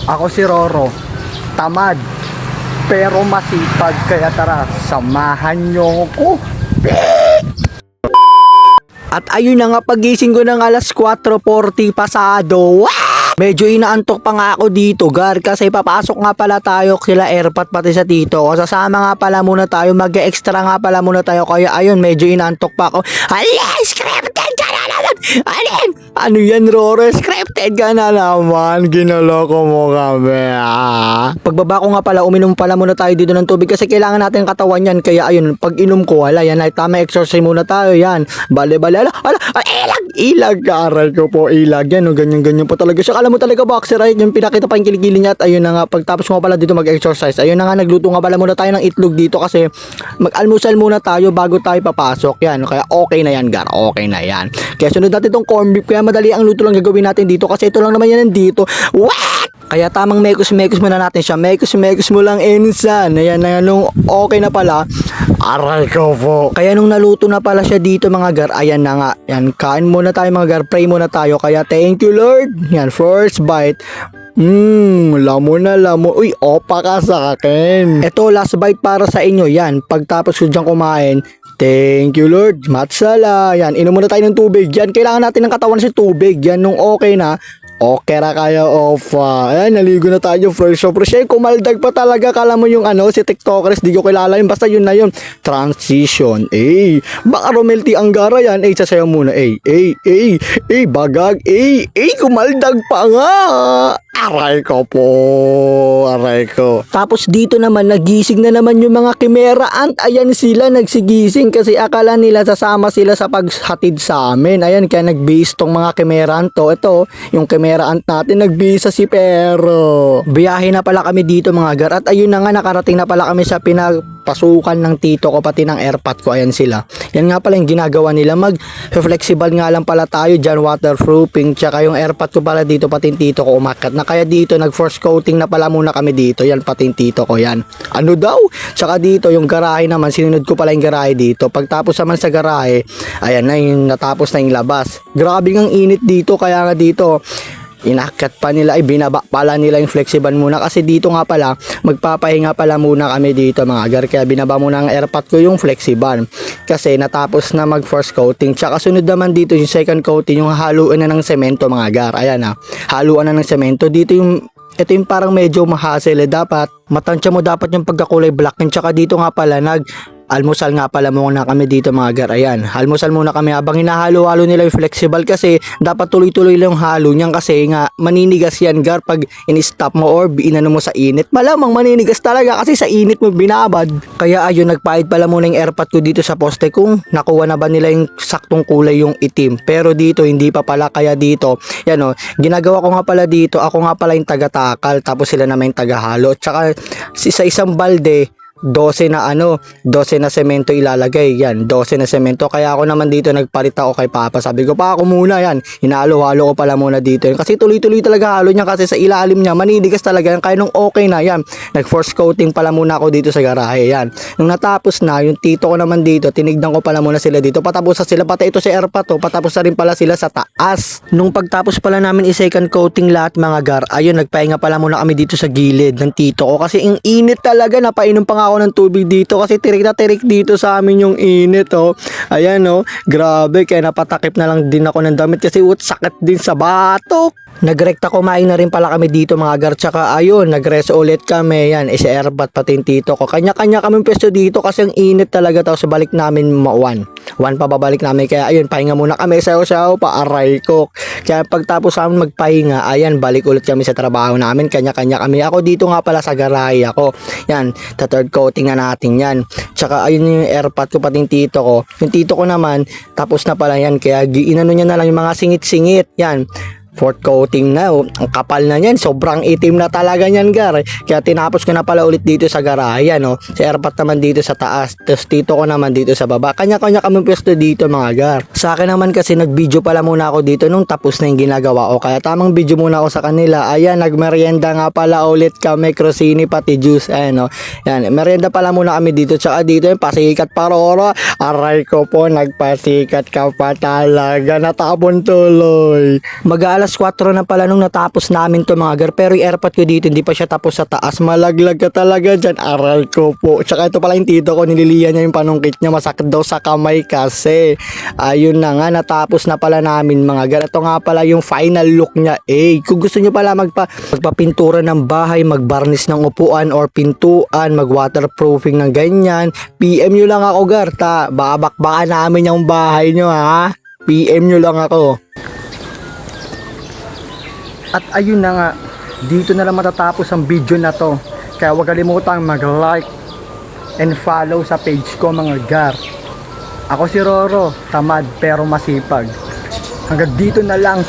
Ako si Roro, tamad, pero masipag, kaya tara, samahan nyo ko. At ayun na nga, pagising ko ng alas 4:40 pasado. Medyo inaantok pa nga ako dito, Gar, kasi papasok nga pala tayo kila Airpat pati sa tito. O sasama nga pala muna tayo, mag-extra nga pala muna tayo. Kaya ayun, medyo inaantok pa ako. Alin, scripted ka na naman! Alin? Ano yan, Roro? Scripted ka na naman. Ginaloko mo kami, ah. Pagbaba ko nga pala, uminom pala muna tayo dito ng tubig kasi kailangan natin katawan yan. Kaya ayun, pag inom ko, wala yan. Ay, tama, exercise muna tayo, yan. Bale, ilag, aray ko po, ilag. Yan, ganyan po talaga siya. Alam mo talaga, boxer, right? Yung pinakita pa yung kilikili niya. At ayun na nga, pagtapos mo pala dito mag-exercise, ayun na nga, nagluto nga pala muna tayo ng itlog dito kasi mag-almusal muna tayo bago tayo papasok. Yan, kaya okay na yan, Gar. Okay na yan. Kaya sunod natin itong corn beef. Kaya madali ang luto lang gagawin natin dito kasi ito lang naman yan dito. What? Kaya tamang mekos muna natin siya. Mekos mo lang, insan. Ayan na, nung okay na pala, aray ko po. Kaya nung naluto na pala siya dito, mga Gar, ayan na nga. Yan, kain muna tayo, mga Gar. Pray muna tayo. Kaya thank you, Lord. Yan, first bite. Lamon na lamon. Uy, opa ka sa akin. Ito, last bite para sa inyo. Yan, pagtapos ko dyan kumain, thank you, Lord. Matsala. Yan, inom muna tayo ng tubig. Yan, kailangan natin ng katawan sa tubig. Yan, nung okay na, okay na kayo, opa. Ayan, naligo na tayo, fresh. Kumaldag pa talaga. Kala mo yung si TikTokers, di ko kilala yun. Basta yun na yun. Transition. Baka Romelty Anggara yan. Sasayaw muna. Bagag. Kumaldag pa nga. Aray ko po. Aray ko. Tapos dito naman, nagising na naman yung mga Chimera Ant. Ayan sila, nagsigising kasi akala nila sasama sila sa paghatid sa amin. Ayan, kaya nagbihis tong mga Chimera Ant to. Ito, yung Chimera Ant natin, nagbihis sa si Pero. Biyahe na pala kami dito, mga Gar. At ayun na nga, nakarating na pala kami sa pinapasukan ng tito ko, pati ng Airpat ko. Ayan sila. Yan nga pala yung ginagawa nila. Mag-flexible nga lang pala tayo dyan, waterproofing. Tsaka yung Airpat ko pala dito, pati yung tito ko umakat na. Kaya dito, nag-force coating na pala muna kami dito. Yan, pati yung tito ko yan. Ano daw? Tsaka dito, yung garahe naman, sinunod ko pala yung garahe dito. Pagtapos naman sa garahe, ayan na, yung natapos na yung labas. Grabe ang init dito, kaya nga dito, inakyat pa nila, binaba pala nila yung flexible muna kasi dito nga pala magpapahinga pala muna kami dito, mga Gar. Kaya binaba muna ang Airpat ko yung flexible kasi natapos na mag first coating. Tsaka sunod naman dito yung second coating, yung haluan na ng semento, mga Gar. Ayan na, haluan na ng semento dito. Ito yung parang medyo mahasel, dapat matansya mo dapat yung pagkakulay black. And tsaka dito nga pala almusal nga pala muna kami dito, mga Gar. Ayan, almusal muna kami habang hinahalo-halo nila yung flexible kasi dapat tuloy-tuloy lang yung halo niyan kasi nga maninigas yan, Gar, pag in-stop mo or inano mo sa init. Malamang maninigas talaga kasi sa init mo binabad. Kaya ayun, nagpahid pala muna yung Airpat ko dito sa poste kung nakuha na ba nila yung saktong kulay yung itim. Pero dito hindi pa pala, kaya dito yan ginagawa ko nga pala dito, ako nga pala yung taga-takal tapos sila naman yung taga-halo. Tsaka sa isang balde 12 na semento ilalagay. Yan, 12 na semento. Kaya ako naman dito nagpalit ako kay Papa. Sabi ko, pa ako muna yan. Hinalo-halo ko pala muna dito. Kasi tuloy-tuloy talaga halo niya kasi sa ilalim niya maninigas talaga yan. Kaya nung okay na yan, nag-force coating pala muna ako dito sa garahe. Yan. Nung natapos na, yung tito ko naman dito, tinignan ko pala muna sila dito. Patapos na sila, pati ito si Airpat to. Patapos na rin pala sila sa taas. Nung pagtapos pala namin i-second coating lahat, mga Gar, ayun, nagpahinga pala muna kami dito sa gilid ng tito ko. Kasi ang init talaga, napainom pa nga ako ng tubig dito kasi tirik na tirik dito sa amin yung init. Ayan, grabe, kaya napatakip na lang din ako ng damit kasi sakit din sa batok. Nagrekta kumain na rin pala kami dito, mga Gar. Tsaka ayun, nagreso ulit kami. Yan, si Airpat pati yung tito ko. Kanya-kanya kami pwesto dito kasi ang init talaga. Tapos balik namin 1 pa babalik namin. Kaya ayun, pahinga muna kami. Sayaw-sayaw pa, aray ko. Kaya pagtapos namin magpahinga, ayan, balik ulit kami sa trabaho namin. Kanya-kanya kami. Ako dito nga pala sa garahe ako. Yan, third coating na natin yan. Tsaka ayun yung Airpat ko pati yung tito ko. Yung tito ko naman, tapos na pala yan. Kaya inano niya na lang yung mga singit-singit. Yan, fourth coating na. Ang kapal na niyan, sobrang itim na talaga niyan, Gar. Kaya tinapos ko na pala ulit dito sa garahe. Yan, si Airpat naman dito sa taas, tapos tito ko naman dito sa baba. Kanya-kanya kami pwesto dito, mga Gar. Sa akin naman kasi nag-video pala muna ako dito nung tapos na yung ginagawa ko. Kaya tamang video muna ako sa kanila. Ayan, nagmerienda nga pala ulit kami, krosini pati juice. Ayan, yan, merienda pala muna kami dito. Tsaka dito yung pasikat pa, Roro. Aray ko po, nagpasikat ka pa talaga. Natabon tuloy. alas 4 na pala nung natapos namin to mga gar. Pero yung airpot ko dito hindi pa siya tapos sa taas. Malaglag ka talaga dyan. Aray ko po. Tsaka ito pala yung tito ko. Nililiyan niya yung panungkit niya. Masakit daw sa kamay kasi. Ayun na nga. Natapos na pala namin mga gar. Ito nga pala yung final look niya. Kung gusto nyo pala magpapintura ng bahay, magbarnis ng upuan or pintuan, mag-waterproofing ng ganyan, PM nyo lang ako gar. Babakbakan namin yung bahay nyo ha. PM nyo lang ako. At ayun na nga, dito na lang matatapos ang video na to. Kaya huwag kalimutang mag-like and follow sa page ko mga gar. Ako si Roro, tamad pero masipag. Hanggang dito na lang.